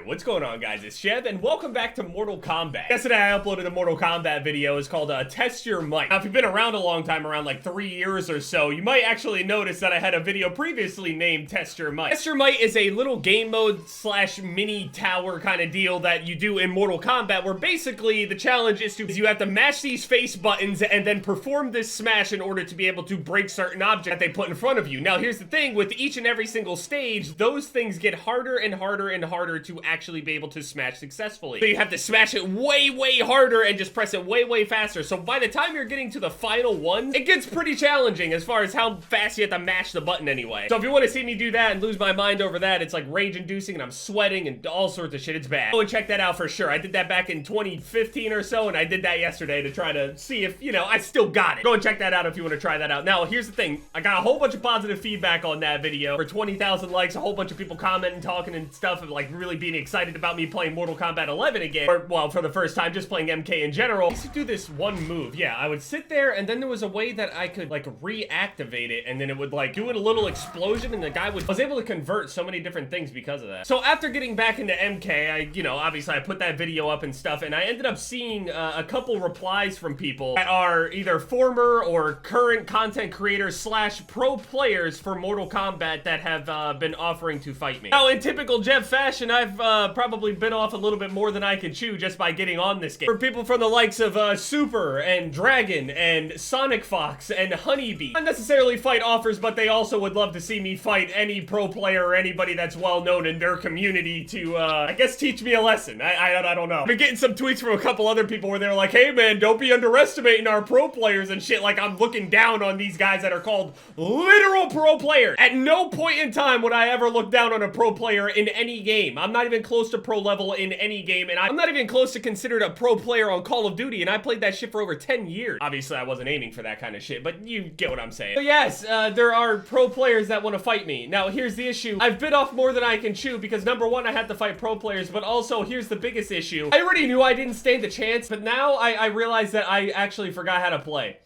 Alright, what's going on, guys? It's Jev, and welcome back to Mortal Kombat. Yesterday I uploaded a Mortal Kombat video. It's called Test Your Might. Now, if you've been around a long time, around like 3 years or so, you might actually notice that I had a video previously named Test Your Might. Test Your Might is a little game mode slash mini tower kind of deal that you do in Mortal Kombat, where basically the challenge is you have to mash these face buttons and then perform this smash in order to be able to break certain objects that they put in front of you. Now, here's the thing, with each and every single stage, those things get harder and harder and harder to actually be able to smash successfully. So you have to smash it way, way harder and just press it way, way faster. So by the time you're getting to the final ones, it gets pretty challenging as far as how fast you have to mash the button anyway. So if you want to see me do that and lose my mind over that, it's like rage-inducing and I'm sweating and all sorts of shit. It's bad. Go and check that out for sure. I did that back in 2015 or so, and I did that yesterday to try to see if, you know, I still got it. Go and check that out if you want to try that out. Now, here's the thing. I got a whole bunch of positive feedback on that video. For 20,000 likes, a whole bunch of people commenting, talking and stuff, and like really being excited about me playing Mortal Kombat 11 again, or well, for the first time, just playing MK in general. I used to do this one move. Yeah, I would sit there and then there was a way that I could like reactivate it, and then it would like do it a little explosion, and the guy was able to convert so many different things because of that. So after getting back into MK, you know, obviously I put that video up and stuff, and I ended up seeing a couple replies from people that are either former or current content creators slash pro players for Mortal Kombat that have been offering to fight me. Now, in typical Jev fashion, I've probably been off a little bit more than I can chew just by getting on this game. For people from the likes of Super and Dragon and Sonic Fox and Honeybee, not necessarily fight offers, but they also would love to see me fight any pro player or anybody that's well known in their community to, I guess, teach me a lesson. I don't know. I've been getting some tweets from a couple other people where they're like, hey man, don't be underestimating our pro players and shit, like I'm looking down on these guys that are called literal pro players. At no point in time would I ever look down on a pro player in any game. I'm not even close to pro level in any game, and I'm not even close to considered a pro player on Call of Duty, and I played that shit for over 10 years. Obviously, I wasn't aiming for that kind of shit, but you get what I'm saying. So yes, there are pro players that want to fight me. Now, here's the issue. I've bit off more than I can chew because number one, I had to fight pro players, but also here's the biggest issue. I already knew I didn't stand a chance, but now I realize that I actually forgot how to play.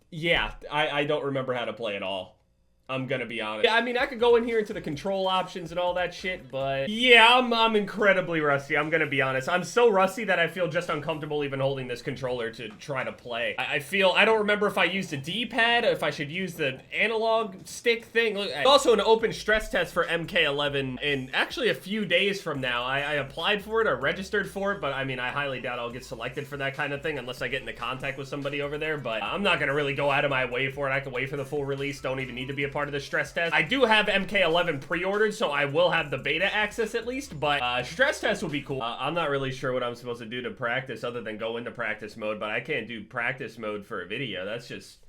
Yeah, I don't remember how to play at all. I'm gonna be honest. Yeah, I mean, I could go in here into the control options and all that shit, but yeah, I'm incredibly rusty. I'm gonna be honest. I'm so rusty that I feel just uncomfortable even holding this controller to try to play. I don't remember if I used a D-pad, if I should use the analog stick thing. Look, also an open stress test for MK11 in actually a few days from now. I applied for it, I registered for it, but I mean, I highly doubt I'll get selected for that kind of thing unless I get into contact with somebody over there, but I'm not gonna really go out of my way for it. I can wait for the full release, don't even need to be a part of the stress test. I do have MK11 pre-ordered, so I will have the beta access at least, but stress test will be cool. I'm not really sure what I'm supposed to do to practice other than go into practice mode, but I can't do practice mode for a video. That's just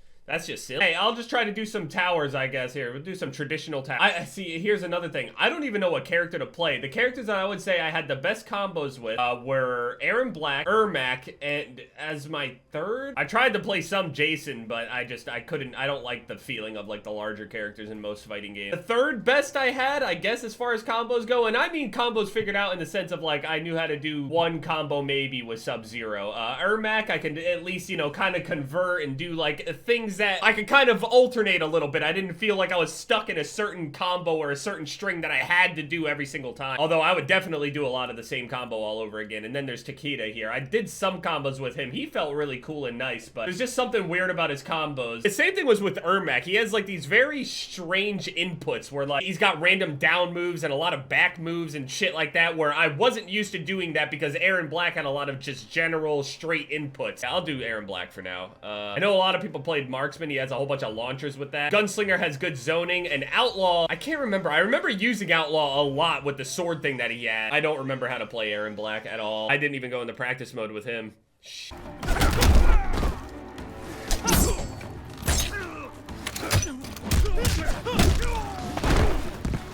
silly. Hey, I'll just try to do some towers, I guess. Here, we'll do some traditional towers. I see, here's another thing. I don't even know what character to play. The characters that I would say I had the best combos with were Erron Black, Ermac, and as my third, I tried to play some Jason, but I couldn't. I don't like the feeling of like the larger characters in most fighting games. The third best I had, I guess, as far as combos go, and I mean combos figured out in the sense of like I knew how to do one combo maybe with Sub-Zero. Ermac, I can at least, you know, kind of convert and do like things that I could kind of alternate a little bit. I didn't feel like I was stuck in a certain combo or a certain string that I had to do every single time. Although I would definitely do a lot of the same combo all over again. And then there's Takeda here. I did some combos with him. He felt really cool and nice, but there's just something weird about his combos. The same thing was with Ermac. He has like these very strange inputs where like he's got random down moves and a lot of back moves and shit like that, where I wasn't used to doing that because Erron Black had a lot of just general straight inputs. I'll do Erron Black for now. I know a lot of people played Marksman. He has a whole bunch of launchers with that. Gunslinger has good zoning, and Outlaw, I can't remember. I remember using Outlaw a lot with the sword thing that he had. I don't remember how to play Erron Black at all. I didn't even go into practice mode with him.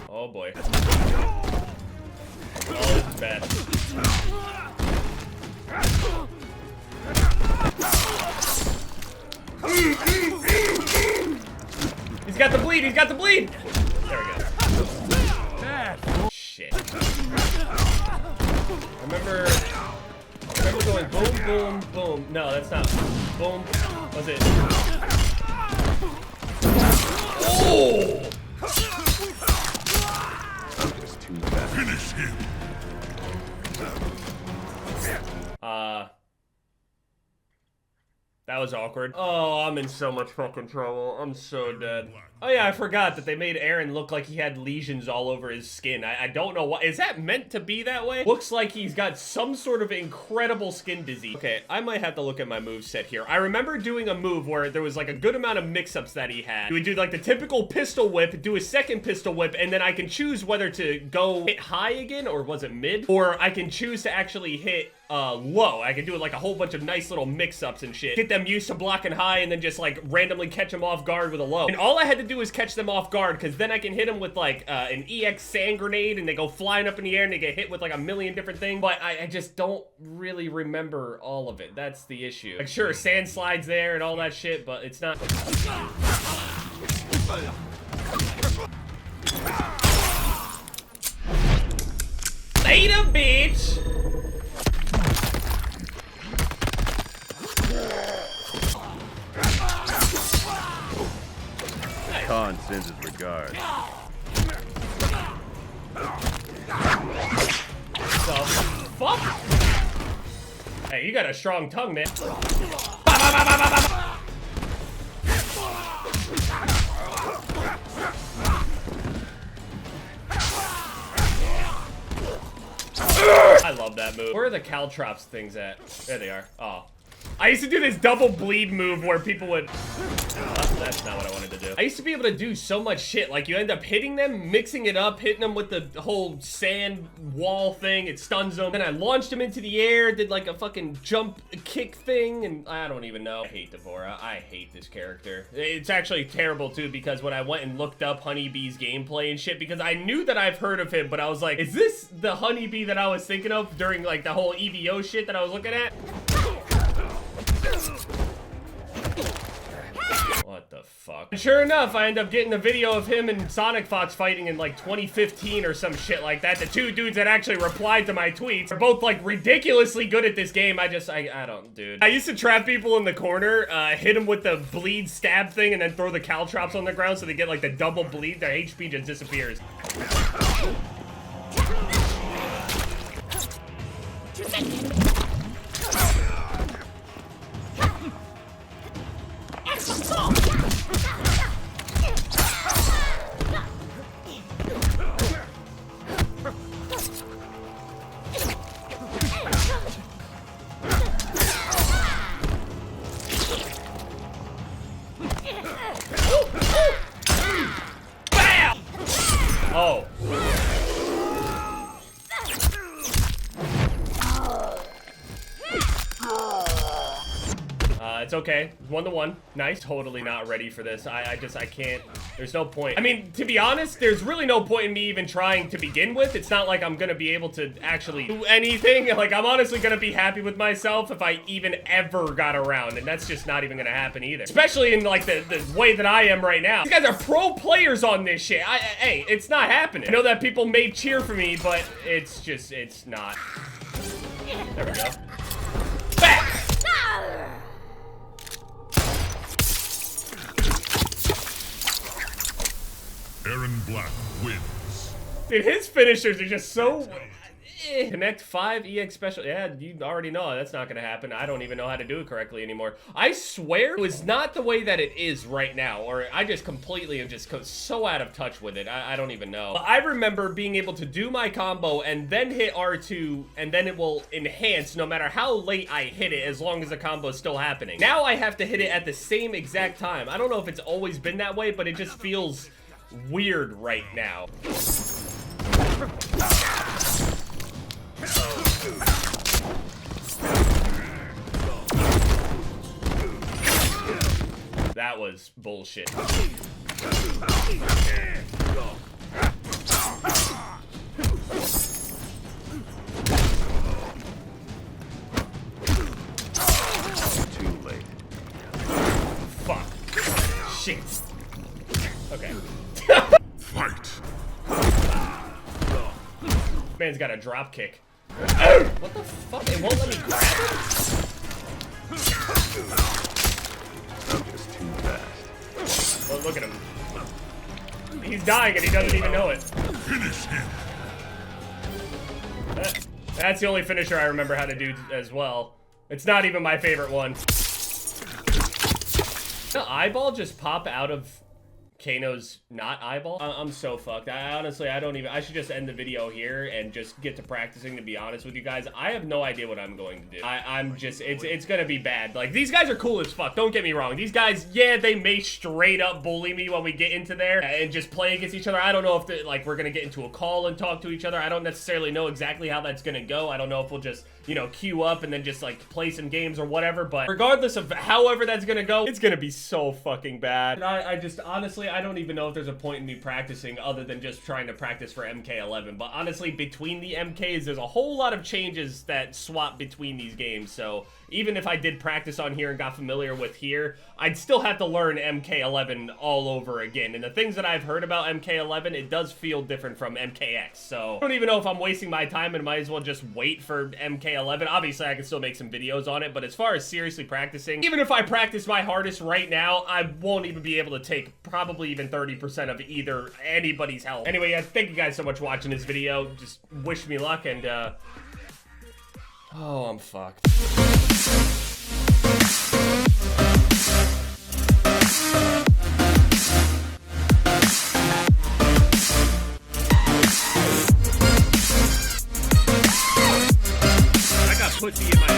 Oh boy. Oh, this is bad. He's got the bleed, he's got the bleed! There we go. Shit. I remember going boom, boom, boom. No, that's not. Boom. Was it? Oh! Finish him. That was awkward. Oh, I'm in so much fucking trouble. I'm so dead. Oh yeah, I forgot that they made Erron look like he had lesions all over his skin. I don't know why. Is that meant to be that way? Looks like he's got some sort of incredible skin disease. Okay, I might have to look at my moveset here. I remember doing a move where there was like a good amount of mix-ups that he had. He would do like the typical pistol whip, do a second pistol whip, and then I can choose whether to go hit high again, or was it mid? Or I can choose to actually hit low. I can do it like a whole bunch of nice little mix-ups and shit. Get them used to blocking high and then just like randomly catch them off guard with a low. And all I had to do was catch them off guard, because then I can hit them with like an EX sand grenade and they go flying up in the air and they get hit with like a million different things. But I just don't really remember all of it. That's the issue. Like sure, sand slides there and all that shit, but it's not. Later, bitch! Khan sends his regards. So, fuck? Hey, you got a strong tongue, man. I love that move. Where are the caltrops things at? There they are. Oh. I used to do this double bleed move where people would... Oh, that's not what I wanted to do. I used to be able to do so much shit. Like, you end up hitting them, mixing it up, hitting them with the whole sand wall thing. It stuns them. Then I launched them into the air, did like a fucking jump kick thing, and I don't even know. I hate Devora. I hate this character. It's actually terrible, too, because when I went and looked up Honeybee's gameplay and shit, because I knew that I've heard of him, but I was like, is this the Honeybee that I was thinking of during, like, the whole EVO shit that I was looking at? What the fuck? And sure enough, I end up getting a video of him and Sonic Fox fighting in like 2015 or some shit like that. The two dudes that actually replied to my tweets are both like ridiculously good at this game. I don't, dude. I used to trap people in the corner, hit them with the bleed stab thing, and then throw the caltrops on the ground so they get like the double bleed. Their HP just disappears. Oh. It's okay. 1-to-1. Nice. Totally not ready for this. I can't. There's no point. I mean, to be honest, there's really no point in me even trying to begin with. It's not like I'm gonna be able to actually do anything. Like, I'm honestly gonna be happy with myself if I even ever got around, and that's just not even gonna happen either. Especially in, like, the way that I am right now. These guys are pro players on this shit. Hey, it's not happening. I know that people may cheer for me, but it's just, it's not. There we go. Back! Erron Black wins. Dude, his finishers are just so... Connect 5 EX special. Yeah, you already know that's not gonna happen. I don't even know how to do it correctly anymore. I swear it was not the way that it is right now, or I just completely am just so out of touch with it. I don't even know. But I remember being able to do my combo and then hit R2, and then it will enhance no matter how late I hit it, as long as the combo is still happening. Now I have to hit it at the same exact time. I don't know if it's always been that way, but it just feels weird right now. That was bullshit. Too late. Fuck. Shit. Okay. Fight. Man's got a drop kick. What the fuck? It won't let me grab I'm just too fast. it. Look at him. He's dying and he doesn't even know it. Finish him. That's the only finisher I remember how to do as well. It's not even my favorite one. The eyeball just pop out of Kano's not eyeball. I'm so fucked. Honestly, I don't even, I should just end the video here and just get to practicing, to be honest with you guys. I have no idea what I'm going to do. I'm just, it's gonna be bad. Like, these guys are cool as fuck, don't get me wrong. These guys, yeah, they may straight up bully me when we get into there and just play against each other. I don't know if, like, we're gonna get into a call and talk to each other. I don't necessarily know exactly how that's gonna go. I don't know if we'll just, you know, queue up and then just, like, play some games or whatever. But regardless of however that's gonna go, it's gonna be so fucking bad. And I just, honestly, I don't even know if there's a point in me practicing other than just trying to practice for MK11. But honestly, between the MKs, there's a whole lot of changes that swap between these games. So even if I did practice on here and got familiar with here, I'd still have to learn MK11 all over again. And the things that I've heard about MK11, it does feel different from MKX. So I don't even know if I'm wasting my time and might as well just wait for MK11. Obviously, I can still make some videos on it, but as far as seriously practicing, even if I practice my hardest right now, I won't even be able to take probably even 30% of either anybody's health. Anyway, yeah, thank you guys so much for watching this video. Just wish me luck, and oh, I'm fucked. I got pussy in my